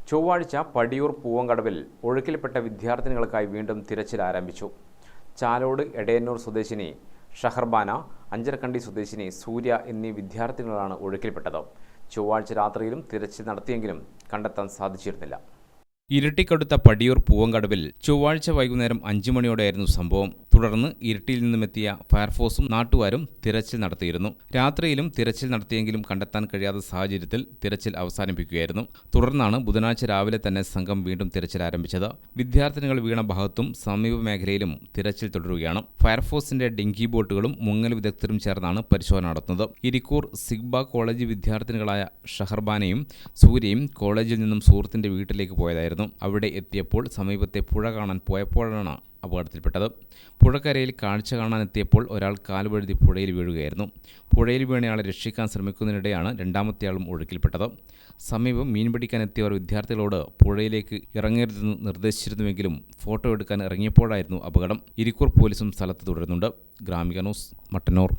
ചൊവ്വാഴ്ച പടിയൂർ പൂവങ്കടവിൽ ഒഴുക്കിൽപ്പെട്ട വിദ്യാർത്ഥിനികൾക്കായി വീണ്ടും തിരച്ചിൽ ആരംഭിച്ചു. ചാലോട് എടയന്നൂർ സ്വദേശിനി ഷഹർബാന, അഞ്ചരക്കണ്ടി സ്വദേശിനി സൂര്യ എന്നീ വിദ്യാർത്ഥിനികളാണ് ഒഴുക്കിൽപ്പെട്ടത്. ചൊവ്വാഴ്ച രാത്രിയിലും തിരച്ചിൽ നടത്തിയെങ്കിലും കണ്ടെത്താൻ സാധിച്ചിരുന്നില്ല. ഇരിട്ടിക്കടുത്ത പടിയൂർ പൂവങ്കടവിൽ ചൊവ്വാഴ്ച വൈകുന്നേരം 5 മണിയോടെയായിരുന്നു സംഭവം. തുടർന്ന് ഇരിട്ടിയിൽ നിന്നുമെത്തിയ ഫയർഫോഴ്സും നാട്ടുകാരും തിരച്ചിൽ നടത്തിയിരുന്നു. രാത്രിയിലും തിരച്ചിൽ നടത്തിയെങ്കിലും കണ്ടെത്താൻ കഴിയാത്ത സാഹചര്യത്തിൽ തിരച്ചിൽ അവസാനിപ്പിക്കുകയായിരുന്നു. തുടർന്നാണ് ബുധനാഴ്ച രാവിലെ തന്നെ സംഘം വീണ്ടും തിരച്ചിൽ ആരംഭിച്ചത്. വിദ്യാർത്ഥിനികൾ വീണ ഭാഗത്തും സമീപ മേഖലയിലും തിരച്ചിൽ തുടരുകയാണ്. ഫയർഫോഴ്സിന്റെ ഡിങ്കി ബോട്ടുകളും മുങ്ങൽ വിദഗ്ധരും ചേർന്നാണ് പരിശോധന നടത്തുന്നത്. ഇരിക്കൂർ സിഗ്ബ കോളേജ് വിദ്യാർത്ഥിനികളായ ഷഹർബാനയും സൂര്യയും കോളേജിൽ നിന്നും സുഹൃത്തിന്റെ വീട്ടിലേക്ക് പോയതായിരുന്നു. അവിടെ എത്തിയപ്പോൾ സമീപത്തെ പുഴ കാണാൻ പോയപ്പോഴാണ് അപകടത്തിൽപ്പെട്ടത്. പുഴക്കരയിൽ കാഴ്ച കാണാനെത്തിയപ്പോൾ ഒരാൾ കാലുവഴുതി പുഴയിൽ വീഴുകയായിരുന്നു. പുഴയിൽ വീണയാളെ രക്ഷിക്കാൻ ശ്രമിക്കുന്നതിനിടെയാണ് രണ്ടാമത്തെയാളും ഒഴുക്കിൽപ്പെട്ടത്. സമീപം മീൻ പിടിക്കാനെത്തിയവർ വിദ്യാർത്ഥികളോട് പുഴയിലേക്ക് ഇറങ്ങരുതെന്ന് നിർദ്ദേശിച്ചിരുന്നുവെങ്കിലും ഫോട്ടോ എടുക്കാൻ ഇറങ്ങിയപ്പോഴായിരുന്നു അപകടം. ഇരിക്കൂർ പോലീസും സ്ഥലത്ത് തുടരുന്നുണ്ട്. ഗ്രാമിക ന്യൂസ്, മട്ടന്നൂർ.